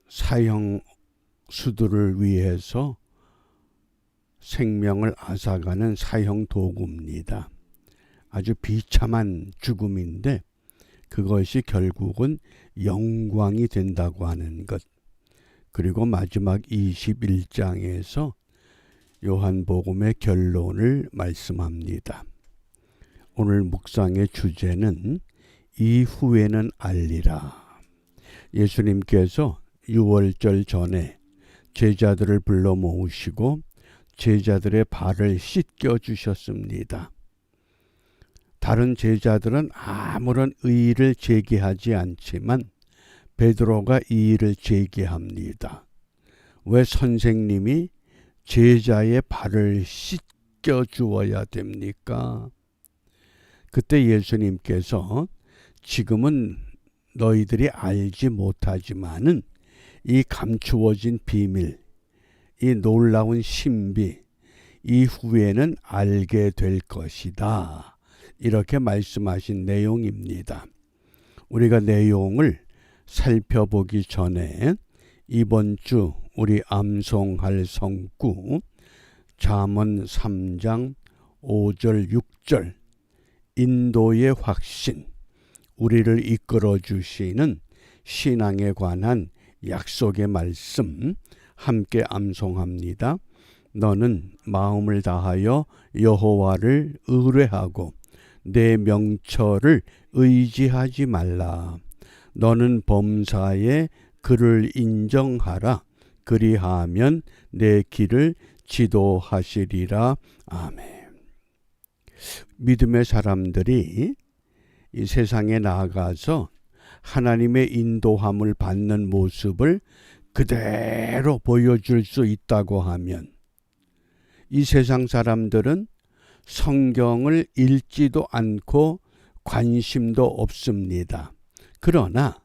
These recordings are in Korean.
사형수들을 위해서 생명을 앗아가는 사형 도구입니다. 아주 비참한 죽음인데 그것이 결국은 영광이 된다고 하는 것. 그리고 마지막 21장에서 요한복음의 결론을 말씀합니다. 오늘 묵상의 주제는 이후에는 알리라. 예수님께서 유월절 전에 제자들을 불러 모으시고 제자들의 발을 씻겨 주셨습니다. 다른 제자들은 아무런 의의를 제기하지 않지만 베드로가 이의를 제기합니다. 왜 선생님이 제자의 발을 씻겨 주어야 됩니까? 그때 예수님께서 지금은 너희들이 알지 못하지만은 이 감추어진 비밀, 이 놀라운 신비, 이후에는 알게 될 것이다. 이렇게 말씀하신 내용입니다. 우리가 내용을 살펴보기 전에 이번 주 우리 암송할 성구 잠언 3장 5절 6절 인도의 확신, 우리를 이끌어 주시는 신앙에 관한 약속의 말씀 함께 암송합니다. 너는 마음을 다하여 여호와를 의뢰하고 내 명철을 의지하지 말라. 너는 범사에 그를 인정하라. 그리하면 내 길을 지도하시리라. 아멘. 믿음의 사람들이 이 세상에 나아가서 하나님의 인도함을 받는 모습을 그대로 보여줄 수 있다고 하면 이 세상 사람들은 성경을 읽지도 않고 관심도 없습니다. 그러나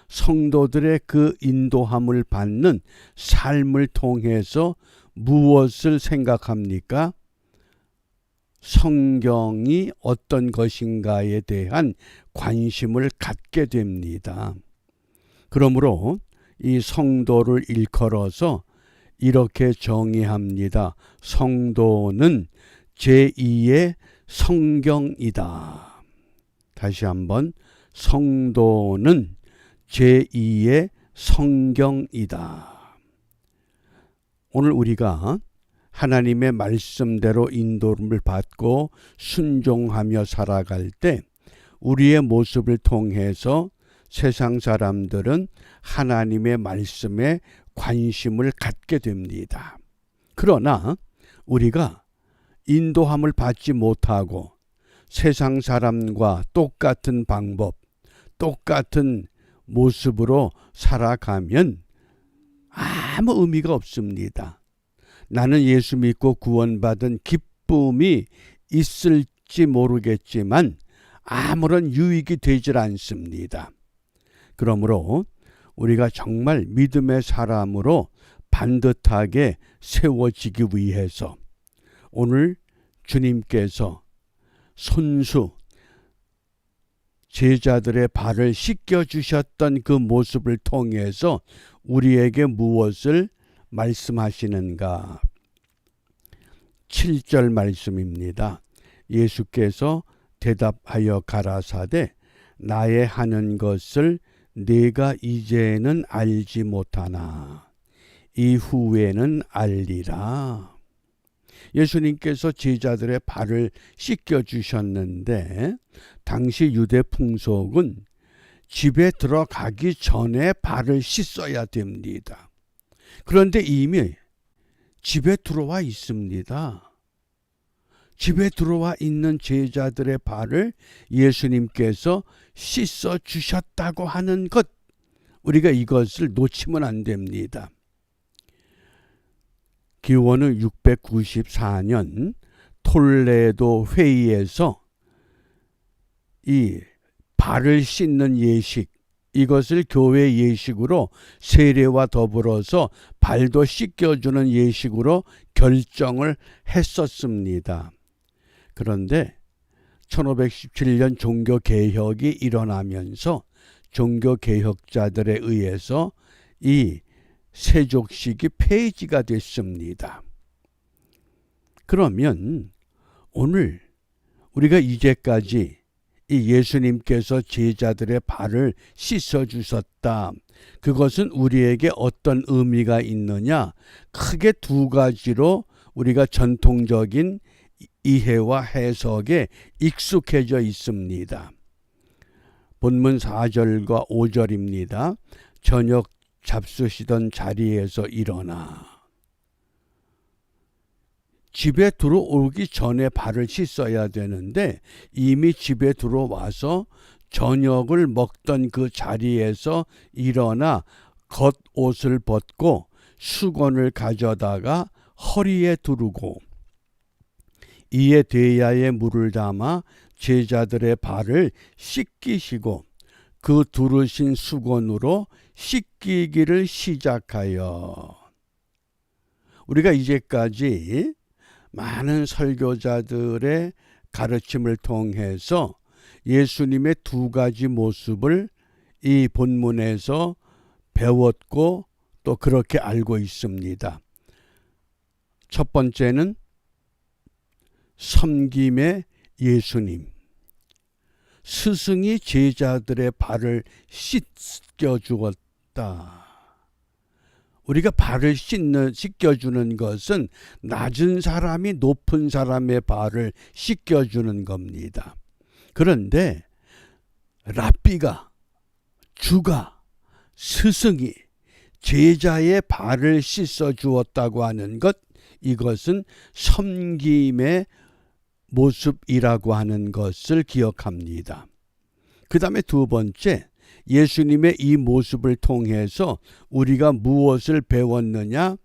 성도들의 그 인도함을 받는 삶을 통해서 무엇을 생각합니까? 성경이 어떤 것인가에 대한 관심을 갖게 됩니다. 그러므로 이 성도를 일컬어서 이렇게 정의합니다. 성도는 제2의 성경이다. 다시 한번 성도는 제2의 성경이다. 오늘 우리가 하나님의 말씀대로 인도를 받고 순종하며 살아갈 때 우리의 모습을 통해서 세상 사람들은 하나님의 말씀에 관심을 갖게 됩니다. 그러나 우리가 인도함을 받지 못하고 세상 사람과 똑같은 방법, 똑같은 모습으로 살아가면 아무 의미가 없습니다. 나는 예수 믿고 구원받은 기쁨이 있을지 모르겠지만 아무런 유익이 되질 않습니다. 그러므로 우리가 정말 믿음의 사람으로 반듯하게 세워지기 위해서 오늘 주님께서 손수 제자들의 발을 씻겨주셨던 그 모습을 통해서 우리에게 무엇을 말씀하시는가? 7절 말씀입니다. 예수께서 대답하여 가라사대 나의 하는 것을 네가 이제는 알지 못하나 이후에는 알리라. 예수님께서 제자들의 발을 씻겨주셨는데 당시 유대 풍속은 집에 들어가기 전에 발을 씻어야 됩니다. 그런데 이미 집에 들어와 있습니다. 집에 들어와 있는 제자들의 발을 예수님께서 씻어 주셨다고 하는 것, 우리가 이것을 놓치면 안 됩니다. 기원후 694년 톨레도 회의에서 이 발을 씻는 예식, 이것을 교회 예식으로 세례와 더불어서 발도 씻겨주는 예식으로 결정을 했었습니다. 그런데 1517년 종교개혁이 일어나면서 종교개혁자들에 의해서 이 세족식이 폐지가 됐습니다. 그러면 오늘 우리가 이제까지 이 예수님께서 제자들의 발을 씻어주셨다. 그것은 우리에게 어떤 의미가 있느냐? 크게 두 가지로 우리가 전통적인 이해와 해석에 익숙해져 있습니다. 본문 4절과 5절입니다. 저녁 잡수시던 자리에서 일어나. 집에 들어오기 전에 발을 씻어야 되는데 이미 집에 들어와서 저녁을 먹던 그 자리에서 일어나 겉옷을 벗고 수건을 가져다가 허리에 두르고 이에 대야에 물을 담아 제자들의 발을 씻기시고 그 두르신 수건으로 씻기기를 시작하여. 우리가 이제까지 많은 설교자들의 가르침을 통해서 예수님의 두 가지 모습을 이 본문에서 배웠고 또 그렇게 알고 있습니다. 첫 번째는 섬김의 예수님. 스승이 제자들의 발을 씻겨주었다. 우리가 발을 씻겨주는 것은 낮은 사람이 높은 사람의 발을 씻겨주는 겁니다. 그런데 랍비가, 주가, 스승이 제자의 발을 씻어주었다고 하는 것, 이것은 섬김의 모습이라고 하는 것을 기억합니다. 그 다음에 두 번째, 예수님의 이 모습을 통해서 우리가 무엇을 배웠느냐?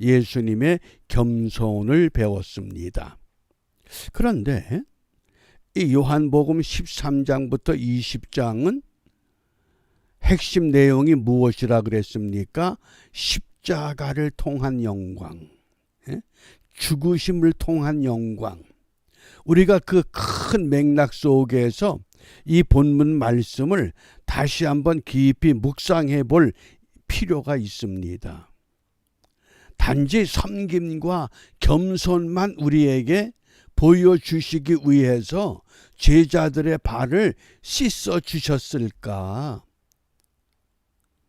예수님의 겸손을 배웠습니다. 그런데 이 요한복음 13장부터 20장은 핵심 내용이 무엇이라 그랬습니까? 십자가를 통한 영광, 죽으심을 통한 영광. 우리가 그 큰 맥락 속에서 이 본문 말씀을 다시 한번 깊이 묵상해 볼 필요가 있습니다. 단지 섬김과 겸손만 우리에게 보여주시기 위해서 제자들의 발을 씻어 주셨을까?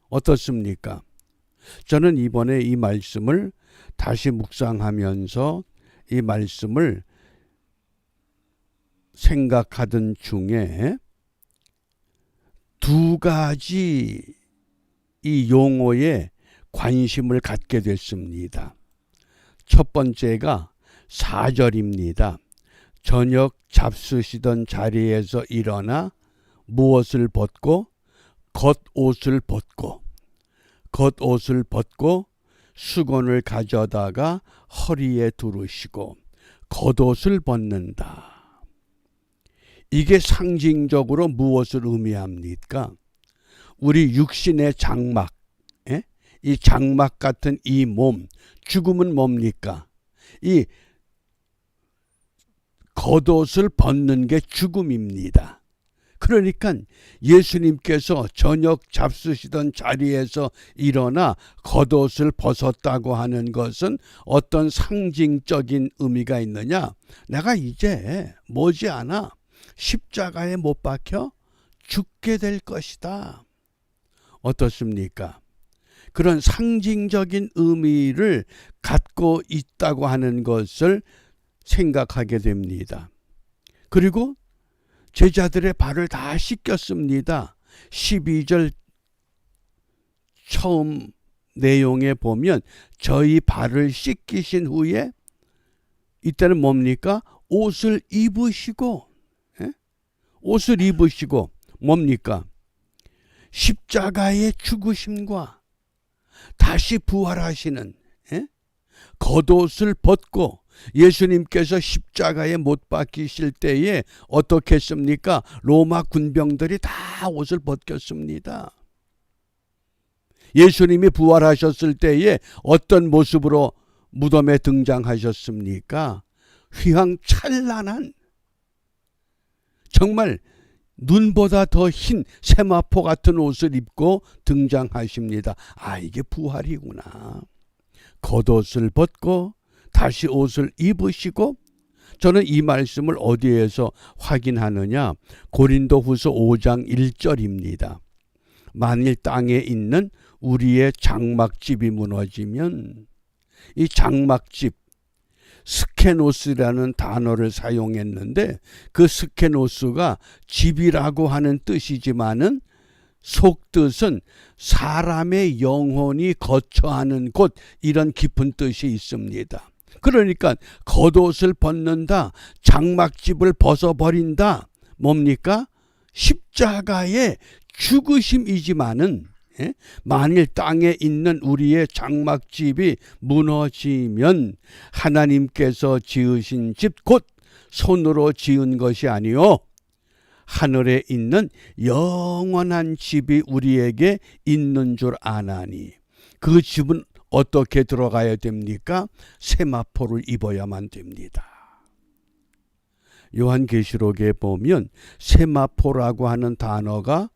어떻습니까? 저는 이번에 이 말씀을 다시 묵상하면서 이 말씀을 생각하던 중에 두 가지 이 용어에 관심을 갖게 됐습니다. 첫 번째가 4절입니다. 저녁 잡수시던 자리에서 일어나 무엇을 벗고 겉옷을 벗고 수건을 가져다가 허리에 두르시고 겉옷을 벗는다. 이게 상징적으로 무엇을 의미합니까? 우리 육신의 장막, 이 장막 같은 이 몸, 죽음은 뭡니까? 이 겉옷을 벗는 게 죽음입니다. 그러니까 예수님께서 저녁 잡수시던 자리에서 일어나 겉옷을 벗었다고 하는 것은 어떤 상징적인 의미가 있느냐? 내가 이제 머지않아 십자가에 못 박혀 죽게 될 것이다. 어떻습니까? 그런 상징적인 의미를 갖고 있다고 하는 것을 생각하게 됩니다. 그리고 제자들의 발을 다 씻겼습니다. 12절 처음 내용에 보면 저희 발을 씻기신 후에 이때는 뭡니까? 옷을 입으시고 뭡니까? 십자가의 죽으심과 다시 부활하시는 겉옷을 벗고 예수님께서 십자가에 못 박히실 때에 어떻게 했습니까? 로마 군병들이 다 옷을 벗겼습니다. 예수님이 부활하셨을 때에 어떤 모습으로 무덤에 등장하셨습니까? 휘황찬란한, 정말 눈보다 더 흰 세마포 같은 옷을 입고 등장하십니다. 아, 이게 부활이구나. 겉옷을 벗고 다시 옷을 입으시고, 저는 이 말씀을 어디에서 확인하느냐? 고린도후서 5장 1절입니다. 만일 땅에 있는 우리의 장막집이 무너지면, 이 장막집, 스케노스라는 단어를 사용했는데, 그 스케노스가 집이라고 하는 뜻이지만은 속뜻은 사람의 영혼이 거처하는 곳, 이런 깊은 뜻이 있습니다. 그러니까 겉옷을 벗는다, 장막집을 벗어버린다, 뭡니까? 십자가의 죽으심이지만은, 만일 땅에 있는 우리의 장막집이 무너지면 하나님께서 지으신 집, 곧 손으로 지은 것이 아니요 하늘에 있는 영원한 집이 우리에게 있는 줄 아나니, 그 집은 어떻게 들어가야 됩니까? 세마포를 입어야만 됩니다. 요한계시록에 보면 세마포라고 하는 단어가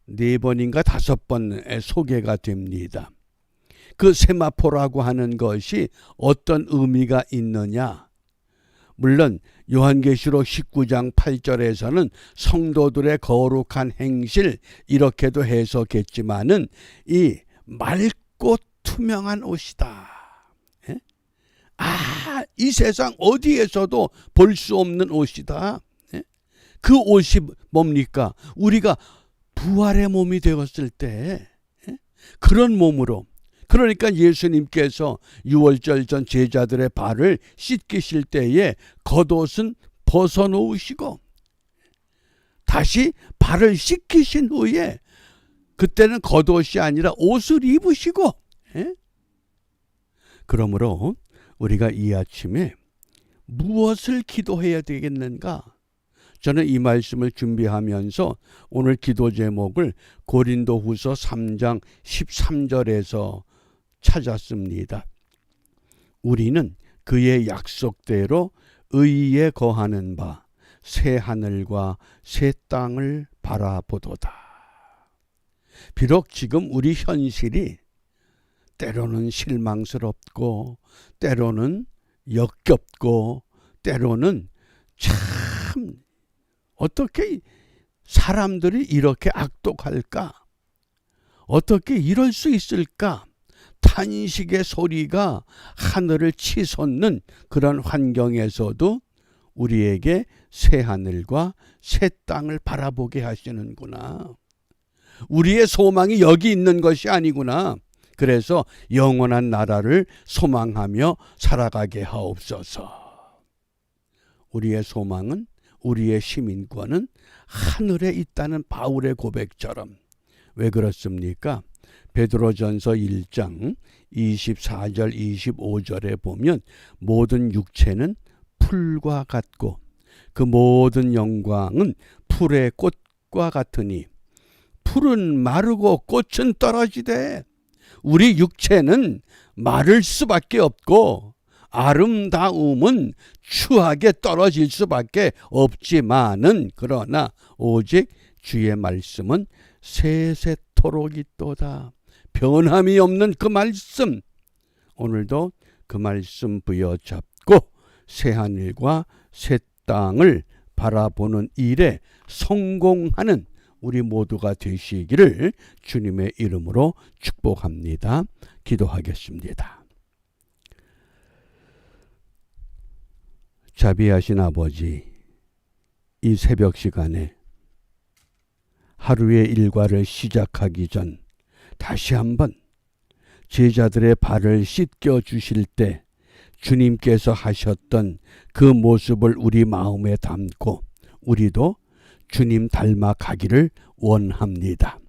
4번인가 5번에 소개가 됩니다. 그 세마포라고 하는 것이 어떤 의미가 있느냐? 물론 요한계시록 19장 8절에서는 성도들의 거룩한 행실, 이렇게도 해석했지만은 이 맑고 투명한 옷이다. 아, 이 세상 어디에서도 볼 수 없는 옷이다. 그 옷이 뭡니까? 우리가 부활의 몸이 되었을 때 그런 몸으로, 그러니까 예수님께서 유월절 전 제자들의 발을 씻기실 때에 겉옷은 벗어놓으시고 다시 발을 씻기신 후에 그때는 겉옷이 아니라 옷을 입으시고, 그러므로 우리가 이 아침에 무엇을 기도해야 되겠는가? 저는 이 말씀을 준비하면서 오늘 기도 제목을 고린도후서 3장 13절에서 찾았습니다. 우리는 그의 약속대로 의에 거하는 바 새 하늘과 새 땅을 바라보도다. 비록 지금 우리 현실이 때로는 실망스럽고, 때로는 역겹고, 때로는 참 어떻게 사람들이 이렇게 악독할까? 어떻게 이럴 수 있을까? 탄식의 소리가 하늘을 치솟는 그런 환경에서도 우리에게 새 하늘과 새 땅을 바라보게 하시는구나. 우리의 소망이 여기 있는 것이 아니구나. 그래서 영원한 나라를 소망하며 살아가게 하옵소서. 우리의 소망은, 우리의 시민권은 하늘에 있다는 바울의 고백처럼. 왜 그렇습니까? 베드로전서 1장 24절 25절에 보면 모든 육체는 풀과 같고 그 모든 영광은 풀의 꽃과 같으니 풀은 마르고 꽃은 떨어지되 우리 육체는 마를 수밖에 없고 아름다움은 추하게 떨어질 수밖에 없지만은, 그러나 오직 주의 말씀은 세세토록 있도다. 변함이 없는 그 말씀, 오늘도 그 말씀 부여잡고 새하늘과 새 땅을 바라보는 일에 성공하는 우리 모두가 되시기를 주님의 이름으로 축복합니다. 기도하겠습니다. 자비하신 아버지, 이 새벽 시간에 하루의 일과를 시작하기 전 다시 한번 제자들의 발을 씻겨 주실 때 주님께서 하셨던 그 모습을 우리 마음에 담고 우리도 주님 닮아 가기를 원합니다.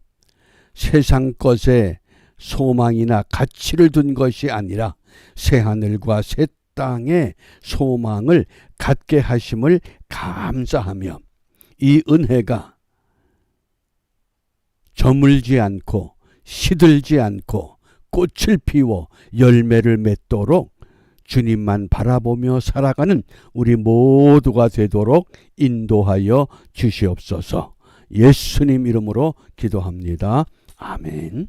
세상 것에 소망이나 가치를 둔 것이 아니라 새하늘과 새 땅에 소망을 갖게 하심을 감사하며 이 은혜가 저물지 않고 시들지 않고 꽃을 피워 열매를 맺도록 주님만 바라보며 살아가는 우리 모두가 되도록 인도하여 주시옵소서. 예수님 이름으로 기도합니다. 아멘.